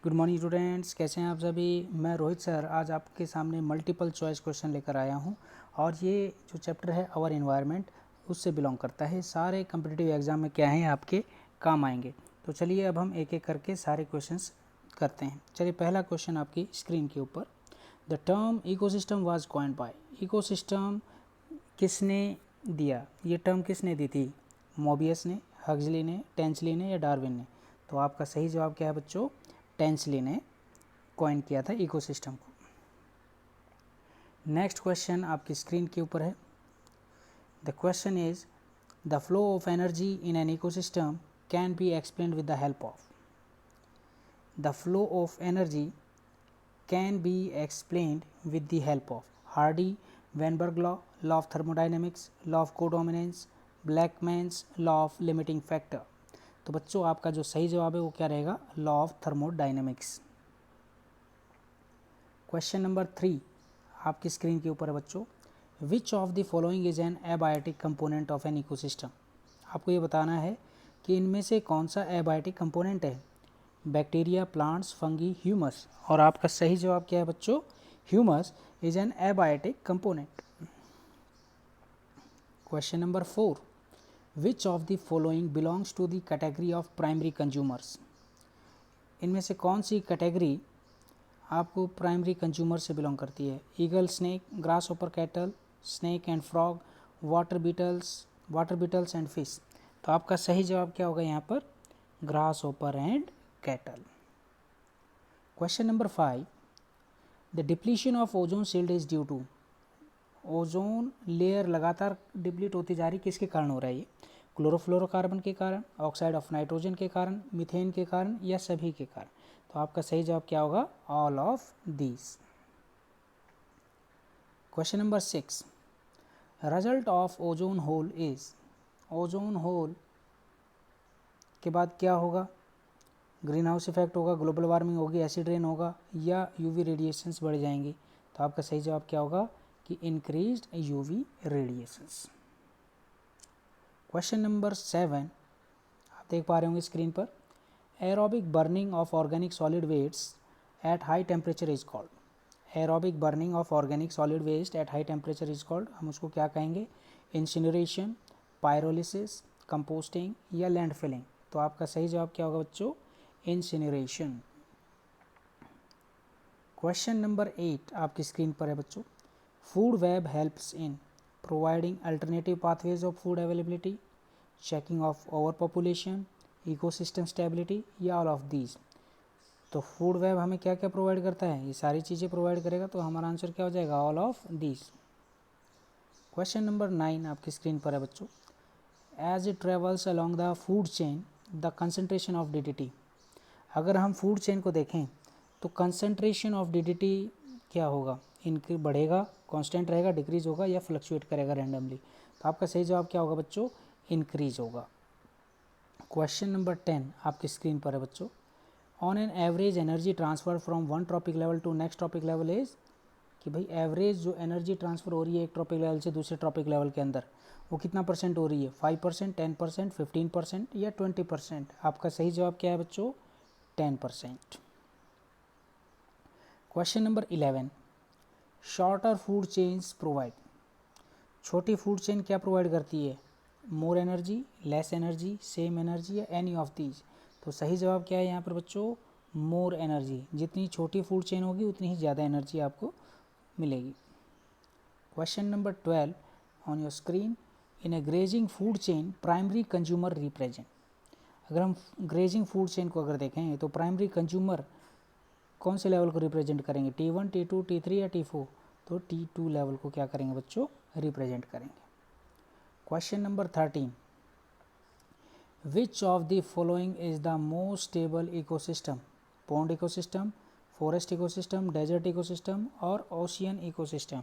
Good morning students, कैसे हैं आप सभी। मैं रोहित सर आज आपके सामने मल्टीपल चॉइस क्वेश्चन लेकर आया हूं और ये जो चैप्टर है आवर एनवायरनमेंट उससे बिलोंग करता है। सारे कम्पिटिटिव एग्जाम में क्या हैं आपके काम आएंगे। तो चलिए अब हम एक एक करके सारे क्वेश्चंस करते हैं। चलिए पहला क्वेश्चन आपकी स्क्रीन के ऊपर, the term ecosystem was coined bye. Ecosystem किसने दिया, ये टर्म किसने दी थी? मोबियस ने, हग्सली ने, टेंसली ने या डार्विन ने? तो आपका सही जवाब क्या है बच्चों? टेंसली ने कॉइन किया था इकोसिस्टम को। नेक्स्ट क्वेश्चन आपकी स्क्रीन के ऊपर है। The question is the flow of energy in an ecosystem can be explained with the help of. The flow of energy can be explained with the help of Hardy Weinberg law, law of thermodynamics, law of codominance, Blackman's law of limiting factor. तो बच्चों आपका जो सही जवाब है वो क्या रहेगा? Law of thermodynamics. Question number 3 आपकी स्क्रीन के ऊपर है बच्चों। Which of the following is an abiotic component of an ecosystem. आपको ये बताना है कि इनमें से कौन सा एबायोटिक कंपोनेंट है। Bacteria, plants, fungi, humus. और आपका सही जवाब क्या है बच्चों? Humus is an abiotic component. Question number 4 which of the following belongs to the category of primary consumers. इनमें से कौन सी कैटेगरी आपको प्राइमरी कंज्यूमर से बिलोंग करती है? Eagle, snake, grasshopper cattle, snake and frog, water beetles and fish. तो आपका सही जवाब क्या होगा यहाँ पर? Grasshopper and cattle. Question number 5 the depletion of ozone shield is due to. Ozone layer लगातार डिप्लीट होती जा रही, किसके कारण हो रहा है ये? क्लोरोफ्लोरोकार्बन के कारण, ऑक्साइड ऑफ नाइट्रोजन के कारण, मीथेन के कारण या सभी के कारण? तो आपका सही जवाब क्या होगा? All of these. Question number 6 result of ozone hole is. Ozone hole के बाद क्या होगा? ग्रीन हाउस इफेक्ट होगा, ग्लोबल वार्मिंग होगी, एसिड रेन होगा या यूवी रेडिएशंस बढ़ जाएंगी? तो आपका सही जवाब क्या होगा कि increased UV radiations. Question number 7 आप देख पा रहे होंगे स्क्रीन पर। Aerobic burning of organic solid waste at high temperature is called. Aerobic burning of organic solid waste at high temperature is called. हम उसको क्या कहेंगे? इंसिनरेशन, पायरोलिसिस, कंपोस्टिंग या लैंडफिलिंग? तो आपका सही जवाब क्या होगा बच्चों? इंसिनरेशन। क्वेश्चन नंबर 8 आपकी स्क्रीन पर है बच्चों। Food web helps in providing alternative pathways of food availability, checking of over population, ecosystem stability या ऑल ऑफ दीज? तो फूड वेब हमें क्या क्या प्रोवाइड करता है? ये सारी चीज़ें प्रोवाइड करेगा, तो हमारा आंसर क्या हो जाएगा? All of these. Question number 9 आपकी स्क्रीन पर है बच्चों। As it travels along the food chain the concentration of DDT। अगर हम फूड चेन को देखें तो कंसनट्रेशन ऑफ DDT क्या होगा? इनक्री बढ़ेगा, कांस्टेंट रहेगा, डिक्रीज होगा या फ्लक्चुएट करेगा रैंडमली? तो आपका सही जवाब क्या होगा बच्चों? इंक्रीज होगा। क्वेश्चन नंबर 10 आपकी स्क्रीन पर है बच्चों। On an average energy transfer from one trophic level to next trophic level is. कि भाई एवरेज जो एनर्जी ट्रांसफ़र हो रही है एक ट्रॉपिक लेवल से दूसरे ट्रॉपिक लेवल के अंदर, वो कितना परसेंट हो रही है? 5%, 10%, 15% या 20%? आपका सही जवाब क्या है बच्चों? 10%। Question number 11 shorter food chains provide. छोटी फूड चेन क्या प्रोवाइड करती है? More energy, less energy, same energy या एनी ऑफ दीज? तो सही जवाब क्या है यहाँ पर बच्चों? More energy. जितनी छोटी फूड चेन होगी उतनी ही ज़्यादा एनर्जी आपको मिलेगी। Question number 12 on your screen. In A grazing food chain primary consumer represent. अगर हम ग्रेजिंग फूड चेन को अगर देखें तो प्राइमरी कंज्यूमर कौन से लेवल को रिप्रेजेंट करेंगे? T1, T2, T3 या T4? तो T2 लेवल को क्या करेंगे बच्चों? रिप्रेजेंट करेंगे। Question number 13 which of the following is the most stable ecosystem? Pond ecosystem, forest ecosystem, desert ecosystem और ओशियन इकोसिस्टम?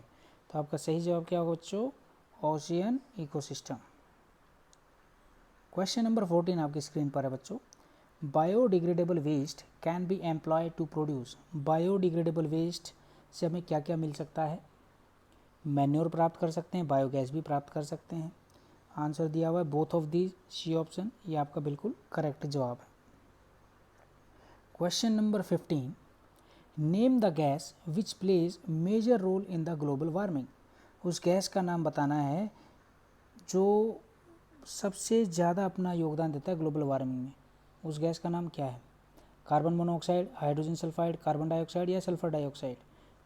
तो आपका सही जवाब क्या होगा बच्चों? Ocean ecosystem. क्वेश्चन नंबर 14 आपकी स्क्रीन पर है बच्चों। Biodegradable waste can be employed to produce. Biodegradable waste से हमें क्या क्या मिल सकता है? मैन्योर प्राप्त कर सकते हैं, बायोगैस भी प्राप्त कर सकते हैं। आंसर दिया हुआ है both of the, C option, ये आपका बिल्कुल करेक्ट जवाब है। Question number 15, name the gas which plays major role in the global warming. उस गैस का नाम बताना है जो सबसे ज़्यादा अपना योगदान देता है ग्लोबल वार्मिंग में। उस गैस का नाम क्या है? Carbon monoxide, hydrogen sulphide, carbon dioxide या सल्फर डाइऑक्साइड?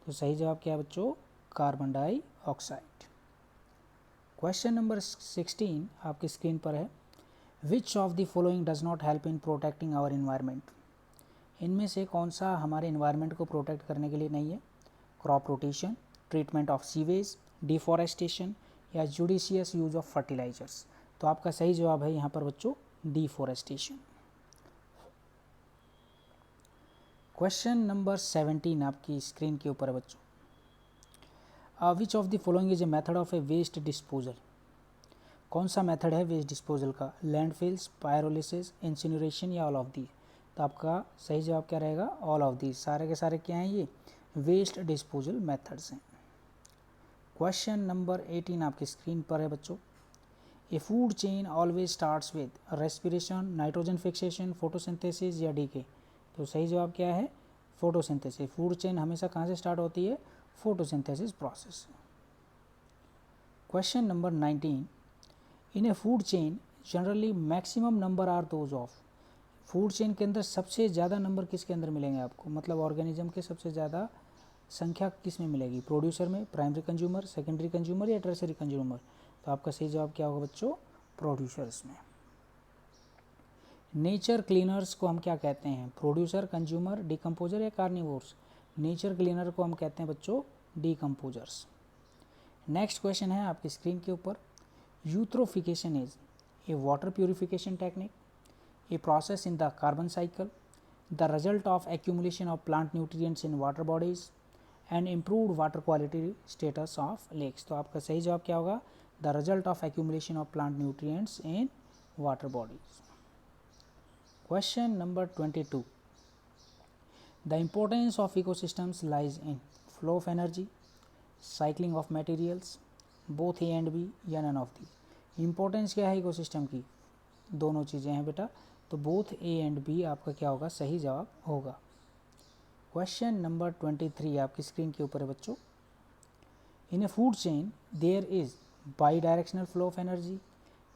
तो सही जवाब क्या है बच्चों? Carbon dioxide. क्वेश्चन नंबर 16 आपकी स्क्रीन पर है, which of the following does not help in protecting our environment. इनमें से कौन सा हमारे इन्वायरमेंट को प्रोटेक्ट करने के लिए नहीं है? Crop rotation, treatment of sewage, deforestation या जुडिशियस यूज ऑफ फर्टिलाइजर्स। तो आपका सही जवाब है यहाँ पर बच्चों डिफॉरेस्टेशन। क्वेश्चन नंबर 17 आपकी स्क्रीन के ऊपर है बच्चों, which of the following is a method of a waste disposal. कौन सा मेथड है वेस्ट डिस्पोजल का? लैंडफिल्स, पायरोलिसिस, इंसिनरेशन या ऑल ऑफ दी। तो आपका सही जवाब क्या रहेगा? All of the. सारे के सारे क्या हैं? ये वेस्ट डिस्पोजल मेथड्स हैं। क्वेश्चन नंबर 18 आपकी स्क्रीन पर है बच्चों, a food chain always starts with respiration, nitrogen fixation, photosynthesis या डीके। तो सही जवाब क्या है? फोटोसिंथेसिस। फूड चेन हमेशा कहाँ से स्टार्ट होती है? Photosynthesis process. Question number 19, in a food chain generally maximum number are those of. Food chain के अंदर सबसे ज़्यादा नंबर किसके अंदर मिलेंगे आपको? मतलब ऑर्गेनिज्म के सबसे ज़्यादा संख्या किस में मिलेगी? प्रोड्यूसर में, प्राइमरी कंज्यूमर, सेकेंडरी कंज्यूमर या टर्सरी कंज्यूमर। तो आपका सही जवाब क्या होगा बच्चों? प्रोड्यूसर्स में। नेचर क्लीनर्स को हम क्या कहते हैं? प्रोड्यूसर, कंज्यूमर, डिकम्पोजर या कार्निवोर्स। नेचर क्लीनर को हम कहते हैं बच्चों डिकम्पोजर्स। नेक्स्ट क्वेश्चन है आपकी स्क्रीन के ऊपर, eutrophication is a water purification technique, a process in the carbon cycle, the result of accumulation of plant nutrients in water bodies and improved water quality status of lakes. तो आपका सही जवाब क्या होगा? The result of accumulation of plant nutrients in water bodies. Question number 22, the importance of ecosystems lies in flow of energy, cycling of materials, both A and B या none of these। Importance क्या है ecosystem की? दोनों चीज़ें हैं बेटा, तो both A and B आपका क्या होगा? सही जवाब होगा। क्वेश्चन नंबर 23 आपकी स्क्रीन के ऊपर है बच्चों, in a food chain there is bidirectional flow of energy,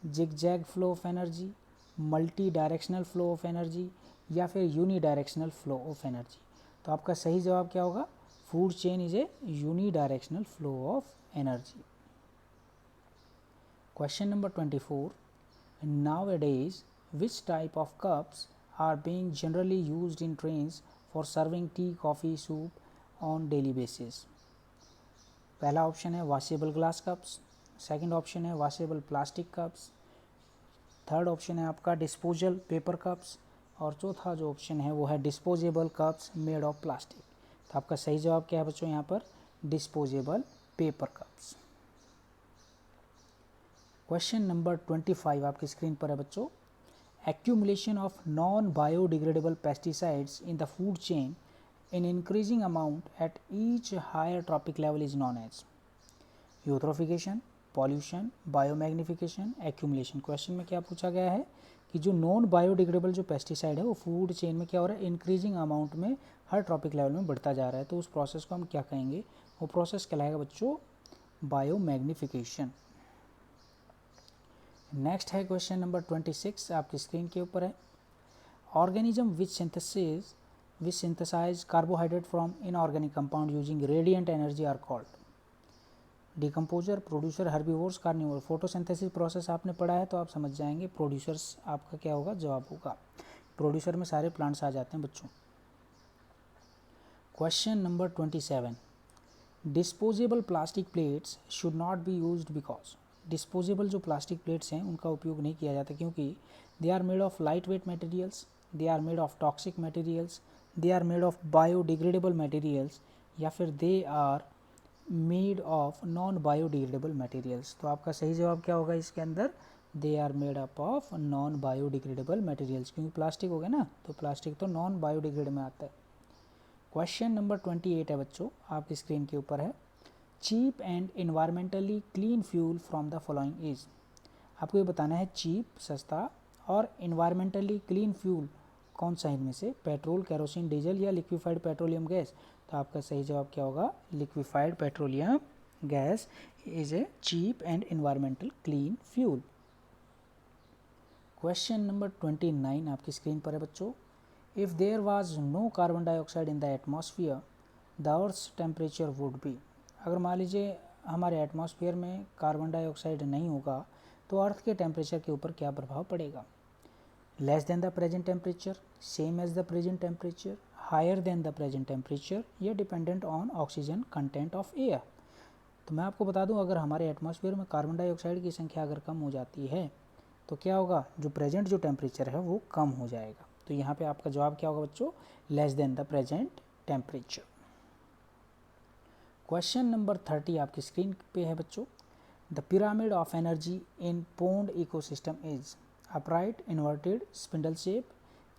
zigzag flow of energy, multidirectional flow of energy या फिर unidirectional flow of energy. तो आपका सही जवाब क्या होगा? Food chain is a unidirectional flow of energy. Question number 24, nowadays which type of cups are being generally used in trains for serving tea, coffee, soup on daily basis. पहला option है washable glass cups, second option है washable plastic cups, third option है आपका disposal paper cups और चौथा जो option है वो है disposable cups made of plastic. तो आपका सही जवाब क्या है बच्चों? यहाँ पर disposable paper cups. Question number 25 आपकी स्क्रीन पर है बच्चों, accumulation of non biodegradable pesticides in the food chain in increasing amount at each higher trophic level is known as eutrophication, pollution, biomagnification, accumulation. क्वेश्चन में क्या पूछा गया है कि जो नॉन बायोडिग्रेडेबल जो पेस्टिसाइड है वो फूड चेन में क्या हो रहा है? इंक्रीजिंग अमाउंट में हर ट्रॉपिक लेवल में बढ़ता जा रहा है। तो उस प्रोसेस को हम क्या कहेंगे? वो प्रोसेस कहलाएगा बच्चों बायोमैग्निफिकेशन। नेक्स्ट है क्वेश्चन नंबर 26 आपकी स्क्रीन के ऊपर है, organism which synthesize carbohydrate from inorganic compound using radiant energy are called. Decomposer, producer, herbivores, carnivore. Photosynthesis process आपने पढ़ा है तो आप समझ जाएंगे प्रोड्यूसर्स आपका क्या होगा? जवाब होगा। प्रोड्यूसर में सारे प्लांट्स आ जाते हैं बच्चों। Question number 27, disposable plastic plates should not be used because. Disposable जो प्लास्टिक प्लेट्स हैं उनका उपयोग नहीं किया जाता क्योंकि they are made of light weight materials, they are made of toxic materials, they are made of biodegradable materials या फिर they are made of non biodegradable materials. तो आपका सही जवाब क्या होगा इसके अंदर? They are made up of non biodegradable materials, क्योंकि प्लास्टिक हो गया ना, तो प्लास्टिक तो नॉन बायोडिग्रेड में आता है। क्वेश्चन नंबर 28 है बच्चों आपकी स्क्रीन के ऊपर है, cheap and environmentally clean fuel from the following is. आपको ये बताना है चीप सस्ता और इन्वायरमेंटली क्लीन फ्यूल कौन सा इनमें से, पेट्रोल, केरोसिन, डीजल या लिक्विफाइड पेट्रोलियम गैस। तो आपका सही जवाब क्या होगा, liquefied petroleum gas is a cheap and environmental clean fuel. Question number 29 आपकी स्क्रीन पर है बच्चों। If there was no carbon dioxide in the atmosphere the earth's temperature would be. अगर मान लीजिए हमारे एटमॉस्फेयर में कार्बन डाइऑक्साइड नहीं होगा तो अर्थ के टेम्परेचर के ऊपर क्या प्रभाव पड़ेगा। Less than the present temperature, same as the present temperature, higher than the present temperature या dependent on oxygen content of air. तो मैं आपको बता दूं, अगर हमारे एटमॉस्फेयर में कार्बन डाइऑक्साइड की संख्या अगर कम हो जाती है तो क्या होगा, जो प्रेजेंट जो टेम्परेचर है वो कम हो जाएगा। तो यहाँ पे आपका जवाब क्या होगा बच्चों, less than the present temperature. Question number 30 आपकी स्क्रीन पे है बच्चों। The pyramid of energy in pond ecosystem is upright, inverted, spindle shape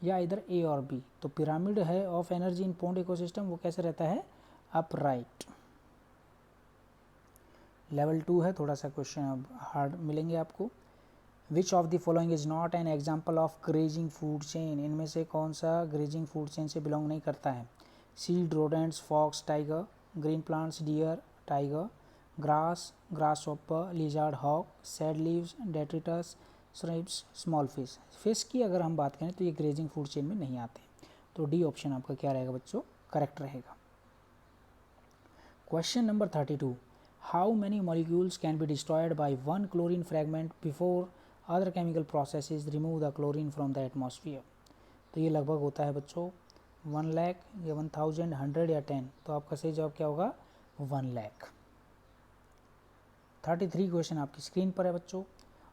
या इधर ए और बी। तो पिरामिड है of energy in pond ecosystem वो कैसे रहता है, अपराइट। लेवल 2 है, थोड़ा सा क्वेश्चन अब हार्ड मिलेंगे आपको। Which of the following is not an example of grazing food chain. इनमें से कौन सा ग्रेजिंग फूड चेन से बिलोंग नहीं करता है। Seed, rodents, fox, tiger, green plants, deer, tiger, grass, grasshopper, lizard, hawk, sad leaves, detritus, shrimps, small fish. Fish की अगर हम बात करें तो ये ग्रेजिंग फूड चेन में नहीं आते। तो डी ऑप्शन आपका क्या रहेगा बच्चों, करेक्ट रहेगा। Question number 32। How many molecules can be destroyed by one chlorine fragment before other chemical processes remove the chlorine from the atmosphere. तो ये लगभग होता है बच्चों 1 लाख या 1000, 100 या 10। तो आपका सही जवाब क्या होगा, 1 लाख। 33 क्वेश्चन आपकी स्क्रीन पर है बच्चों।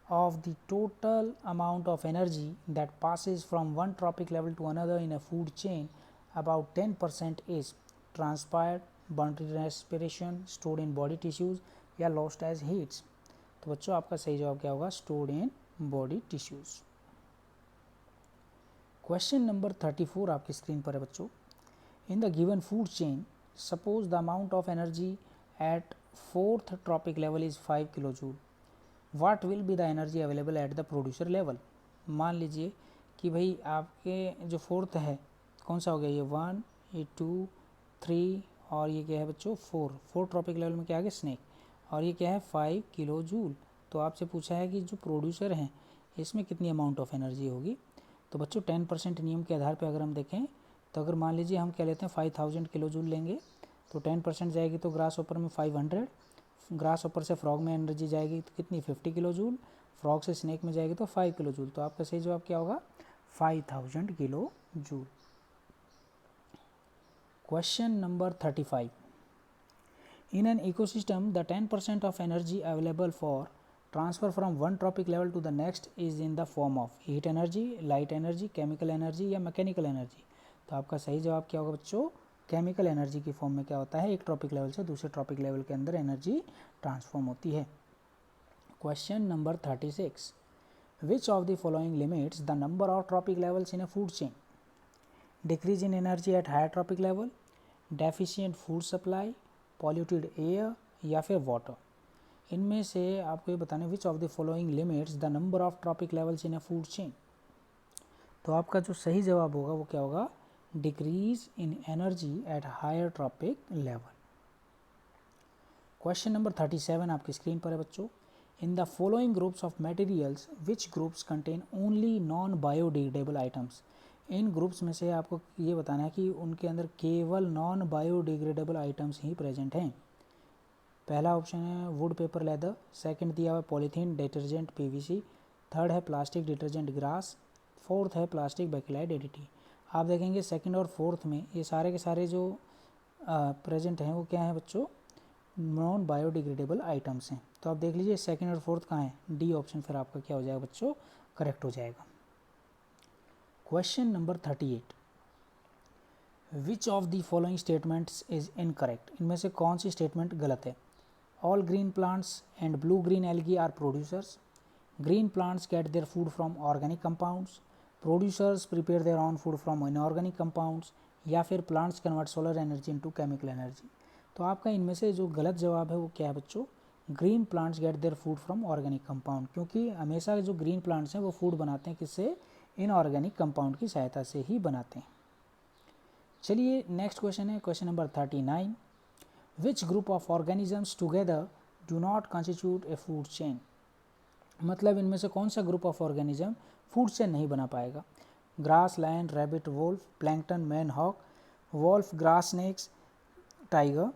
Of the total amount of energy that passes from one trophic level to another in a food chain about 10% is transpired, burned in respiration, stored in body tissues या लॉस्ट एज हीट्स। तो बच्चों आपका सही जवाब क्या होगा, stored in body tissues. Question number 34 आपकी screen पर है बच्चों। In the given food chain suppose the amount of energy at 4th trophic level is 5 kilo joule, what will be the energy available at the producer level. मान लीजिए कि भाई आपके जो 4th है कौन सा हो गया, ये 1, ये 2, 3 और ये क्या है बच्चों 4 ट्रॉपिक लेवल में क्या आ गया, स्नेक, और ये क्या है 5 किलो जूल। तो आपसे पूछा है कि जो प्रोड्यूसर हैं इसमें कितनी अमाउंट ऑफ एनर्जी होगी। तो बच्चों 10% नियम के आधार पर अगर हम देखें तो अगर मान लीजिए हम क्या लेते हैं 5000 किलो जूल लेंगे तो 10% जाएगी तो ग्रास ऊपर में 500, ग्रास ऊपर से फ्रॉग में एनर्जी जाएगी तो कितनी 50 किलो जूल, फ्रॉग से स्नेक में जाएगी तो 5 किलो जूल। तो आपका सही जवाब क्या होगा, 5000 kilo joule. Question number 35। In an ecosystem, the 10% of energy available for transfer from one tropic level to the next is in the form of heat energy, light energy, chemical energy या mechanical energy। तो आपका सही जवाब क्या होगा बच्चों, chemical energy की form में क्या होता है, एक ट्रॉपिक लेवल से दूसरे ट्रॉपिक लेवल के अंदर एनर्जी ट्रांसफॉर्म होती है। Question number 36। Which of the following limits the number of trophic levels in a food chain. Decrease in energy at higher trophic level, deficient food supply, polluted air या फिर water. इनमें से आपको ये बताना है which of the following limits the number of trophic levels in a food chain. तो आपका जो सही जवाब होगा वो क्या होगा, decrease in energy at higher trophic level. Question number 37 आपकी स्क्रीन पर है बच्चों। In the following groups of materials which groups contain only non biodegradable items. In groups में से आपको ये बताना है कि उनके अंदर केवल नॉन बायोडिग्रेडेबल आइटम्स ही प्रेजेंट हैं। पहला ऑप्शन है वुड, पेपर, लेदर। सेकंड दिया हुआ पॉलीथीन, डिटर्जेंट, पीवीसी। थर्ड है प्लास्टिक, डिटर्जेंट, ग्रास। फोर्थ है प्लास्टिक, बेक्लाइट, डीडीटी। आप देखेंगे सेकंड और फोर्थ में ये सारे के सारे जो प्रेजेंट हैं वो क्या है बच्चों, नॉन बायोडिग्रेडेबल आइटम्स हैं। तो आप देख लीजिए सेकंड और फोर्थ कहाँ है, डी ऑप्शन फिर आपका क्या हो जाएगा बच्चों, करेक्ट हो जाएगा। Question number 38। Which of the following statements is incorrect. इनमें से कौन सी स्टेटमेंट गलत है। All green plants and blue green algae are producers, green plants get their food from organic compounds, producers prepare their own food from inorganic compounds, या फिर plants convert solar energy into chemical energy. तो आपका इनमें से जो गलत जवाब है वो क्या है बच्चों, green plants get their food from organic compound. क्योंकि हमेशा जो ग्रीन प्लांट्स हैं वो फूड बनाते हैं किससे, इनऑर्गेनिक कंपाउंड की सहायता से ही बनाते हैं। चलिए नेक्स्ट क्वेश्चन है question number 39। Which group of organisms together do not constitute a food chain. मतलब इनमें से कौन सा group of organism food chain नहीं बना पाएगा। Grass, lion, rabbit, wolf, plankton, man hawk, wolf, grass snakes, tiger,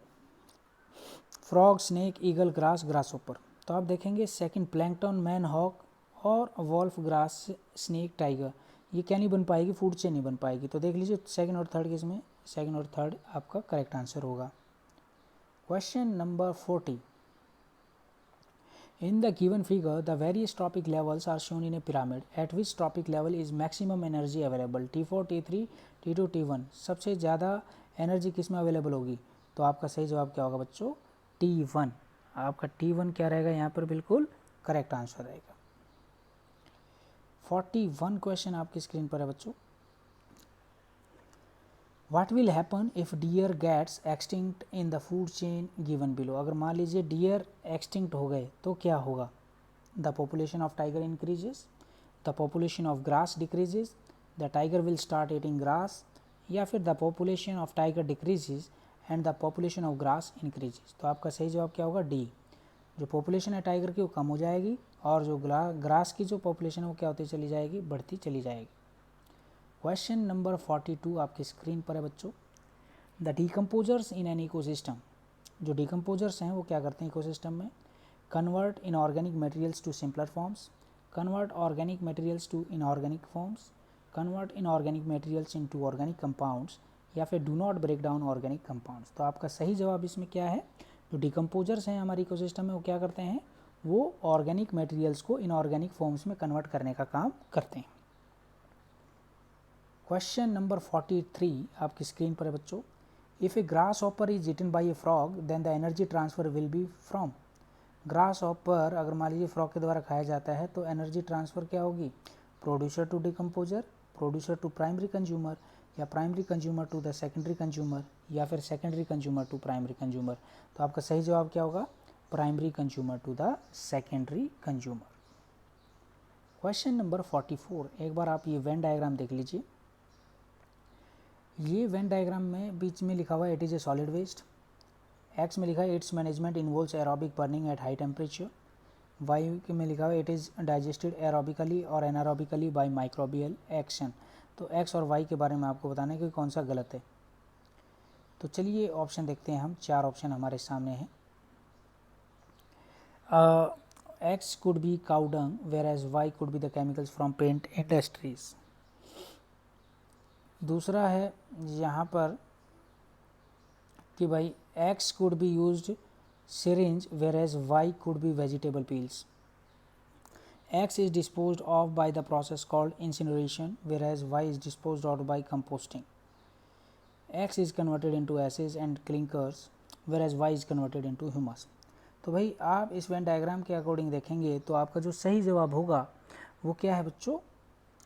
frog, snake, eagle, grass, grasshopper. तो आप देखेंगे सेकंड प्लैंकटन, मैन हॉक और वोल्फ, ग्रास, स्नेक, टाइगर, ये क्या नहीं बन पाएगी, फूड चेन नहीं बन पाएगी। तो देख लीजिए सेकंड और थर्ड किसमें, सेकंड और थर्ड आपका करेक्ट आंसर होगा। Question number 40। In the given figure, the various trophic levels are shown in a pyramid. At which trophic level is maximum energy available? T4, T3, T2, T1। सबसे ज़्यादा energy किस में available होगी? तो आपका सही जवाब क्या होगा बच्चों, T1। आपका T1 क्या रहेगा यहाँ पर, बिल्कुल करेक्ट आंसर रहेगा। 41 क्वेश्चन आपकी स्क्रीन पर है बच्चों। What will happen if deer gets extinct in the food chain given below? अगर मान लीजिए डियर एक्सटिंक्ट हो गए तो क्या होगा? The population of tiger increases, the population of grass decreases, the tiger will start eating grass, या फिर the population of tiger decreases and the population of grass increases। तो आपका सही जवाब क्या होगा, डी। जो पॉपुलेशन है टाइगर की वो कम हो जाएगी और जो ग्रास की जो पॉपुलेशन है वो क्या होती चली जाएगी, बढ़ती चली जाएगी। क्वेश्चन नंबर 42 आपकी स्क्रीन पर है बच्चों। The decomposers in an ecosystem. जो डिकम्पोजर्स हैं वो क्या करते हैं इकोसिस्टम में, convert inorganic materials to simpler forms, convert organic materials to inorganic forms, convert inorganic materials into organic compounds, या फिर do not break down organic compounds. तो आपका सही जवाब इसमें क्या है, जो डिकम्पोजर्स हैं हमारे इकोसिस्टम में वो क्या करते हैं, वो ऑर्गेनिक मटेरियल्स को इनऑर्गेनिक फॉर्म्स में कन्वर्ट करने का काम करते हैं। क्वेश्चन नंबर 43 आपकी स्क्रीन पर है बच्चों। If a grasshopper is eaten by a frog then the energy transfer will be from. Grasshopper अगर मान लीजिए फ्रॉग के द्वारा खाया जाता है तो एनर्जी ट्रांसफ़र क्या होगी, producer to decomposer, producer to primary consumer, या primary consumer to the secondary consumer, या फिर secondary consumer to primary consumer. तो आपका सही जवाब क्या होगा, primary consumer to the secondary consumer. Question number 44। एक बार आप ये वेन डायग्राम देख लीजिए। ये वेन डायग्राम में बीच में लिखा हुआ है it is a solid waste, X में लिखा है its management involves aerobic burning at high temperature, Y में लिखा हुआ है इट इज़ डाइजेस्टेड एरोबिकली और एनारोबिकली बाय माइक्रोबियल एक्शन। तो एक्स और वाई के बारे में आपको बताना है कि कौन सा गलत है। तो चलिए ऑप्शन देखते हैं हम, चार ऑप्शन हमारे सामने हैं। X could be cow dung whereas Y could be the chemicals from paint industries. दूसरा है यहाँ पर कि भाई X could be used syringe whereas y could be vegetable peels. X is disposed of by the process called incineration whereas y is disposed of by composting. X is converted into acids and clinkers whereas y is converted into humus. तो भाई आप इस Venn diagram के according देखेंगे तो आपका जो सही जवाब होगा वो क्या है बच्चों,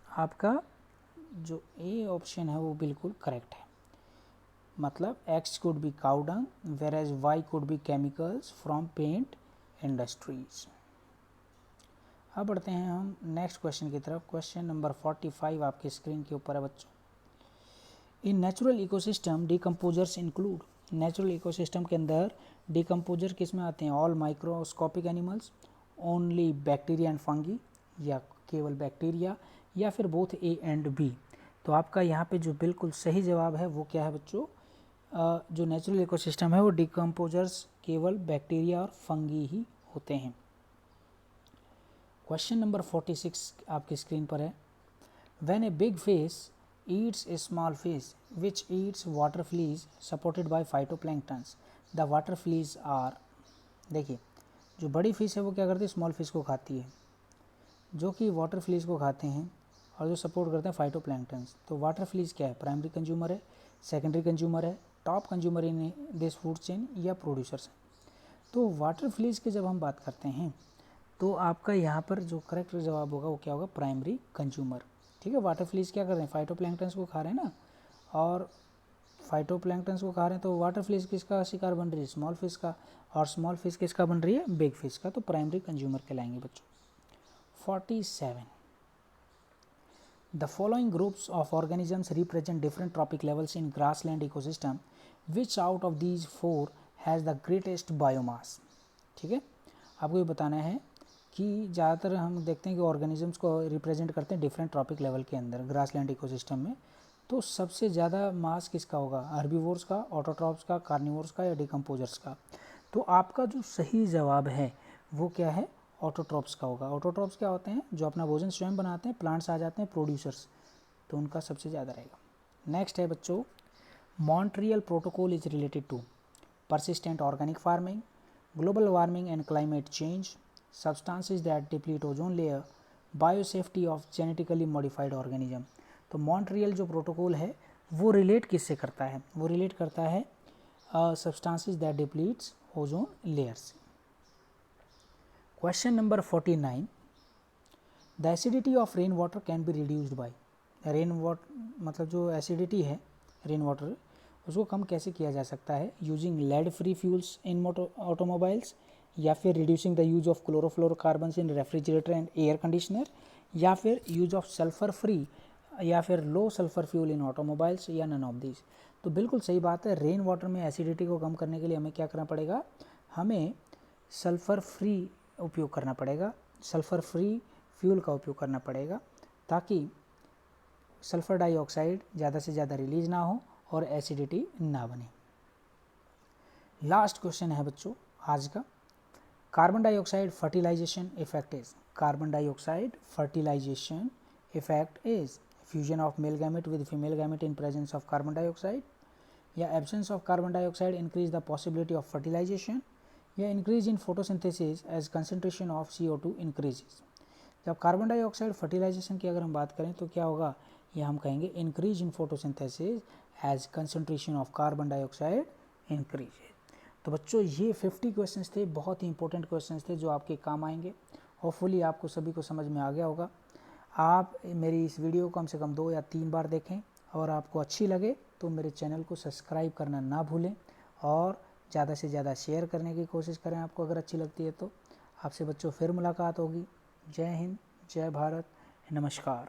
आपका जो ए ऑप्शन है वो बिल्कुल करेक्ट है। मतलब x could be cow dung whereas y could be chemicals from paint industries। अब बढ़ते हैं हम नेक्स्ट क्वेश्चन की तरफ। क्वेश्चन नंबर 45 आपकी स्क्रीन के ऊपर है बच्चों। In natural ecosystem decomposers include. Natural ecosystem के अंदर डिकम्पोजर किस में आते हैं, all microscopic animals, only bacteria and fungi, या केवल बैक्टीरिया, या फिर बोथ ए एंड बी। तो आपका यहाँ पे जो बिल्कुल सही जवाब है वो क्या है बच्चों, जो नेचुरल इकोसिस्टम है वो डिकम्पोजर्स केवल बैक्टीरिया और फंगी ही होते हैं। क्वेश्चन नंबर 46 आपकी स्क्रीन पर है। When a big fish eats a small fish which eats water fleas supported by phytoplanktons, the water fleas are. देखिए जो बड़ी फिश है वो क्या करती है, स्मॉल फिश को खाती है, जो कि वाटर फ्लीज को खाते हैं और जो सपोर्ट करते हैं फाइटोप्लैंक्टन्स। तो वाटर फ्लीज क्या है, प्राइमरी कंज्यूमर है, सेकेंडरी कंज्यूमर है, top consumer in this food chain, या प्रोड्यूसर्स हैं। तो वाटर फ्लीज की जब हम बात करते हैं तो आपका यहाँ पर जो करेक्ट जवाब होगा वो क्या होगा, प्राइमरी कंज्यूमर। ठीक है, वाटर फ्लीज क्या कर रहे हैं, फाइटोप्लैंक्टन्स को खा रहे हैं ना, और फाइटोप्लैंक्टन्स को खा रहे हैं तो वाटर फ्लीज किसका शिकार बन रही है, स्मॉल फिश का, और स्मॉल फिश किसका बन रही है, बिग फिश का। तो प्राइमरी कंज्यूमर कहलाएंगे बच्चों। 47 The following groups of organisms represent different trophic levels in grassland ecosystem. Which out of these four has the greatest biomass? ठीक है, आपको ये बताना है कि ज़्यादातर हम देखते हैं कि ऑर्गेनिजम्स को रिप्रेजेंट करते हैं डिफरेंट ट्रॉपिक लेवल के अंदर ग्रासलैंड इकोसिस्टम में, तो सबसे ज़्यादा मास किसका होगा? हर्बीवोर्स का, ऑटोट्रॉप्स का, कार्निवोर्स का या डिकम्पोजर्स का? तो आपका जो सही जवाब है वो क्या है? ऑटोट्रॉप्स का होगा। ऑटोट्रॉप्स क्या होते हैं? जो अपना भोजन स्वयं बनाते हैं, प्लांट्स आ जाते हैं प्रोड्यूसर्स, तो उनका सबसे ज़्यादा रहेगा। नेक्स्ट है बच्चों, Montreal protocol is related to persistent organic farming, global warming and climate change, substances that deplete ozone layer, biosafety of genetically modified organism। तो मॉन्ट्रियल जो प्रोटोकॉल है वो रिलेट किससे करता है? वो रिलेट करता है substances that depletes ozone layers। Question number 49, the acidity of rain water can be reduced by. Rain water मतलब जो एसिडिटी है रेन वाटर, उसको कम कैसे किया जा सकता है? Using lead free fuels in automobiles, या फिर reducing the use of chlorofluorocarbons in refrigerator and air conditioner, या फिर यूज ऑफ सल्फर फ्री या फिर low sulphur fuel in automobiles, या नन ऑफ दिस। तो बिल्कुल सही बात है, रेन वाटर में एसिडिटी को कम करने के लिए हमें क्या करना पड़ेगा? हमें सल्फर फ्री उपयोग करना पड़ेगा, सल्फर फ्री फ्यूल का उपयोग करना पड़ेगा, ताकि सल्फर डाइऑक्साइड ज़्यादा से ज़्यादा रिलीज ना हो और एसिडिटी ना बने। लास्ट क्वेश्चन है बच्चों आज का, carbon dioxide fertilisation effect is. Carbon dioxide fertilisation effect is fusion of male gamete with female gamete in presence of carbon dioxide, या absence of carbon dioxide increase the possibility of fertilisation, या increase in photosynthesis as concentration of CO2 increases. जब carbon dioxide fertilisation की अगर हम बात करें तो क्या होगा? ये हम कहेंगे increase in photosynthesis as concentration of carbon dioxide increase. तो बच्चों ये 50 क्वेश्चंस थे, बहुत ही इंपॉर्टेंट क्वेश्चंस थे जो आपके काम आएंगे। होपफुली आपको सभी को समझ में आ गया होगा। आप मेरी इस वीडियो को कम से कम 2 या 3 बार देखें, और आपको अच्छी लगे तो मेरे चैनल को सब्सक्राइब करना ना भूलें, और ज़्यादा से ज़्यादा शेयर करने की कोशिश करें आपको अगर अच्छी लगती है तो। आपसे बच्चों फिर मुलाकात होगी। जय हिंद, जय भारत, नमस्कार।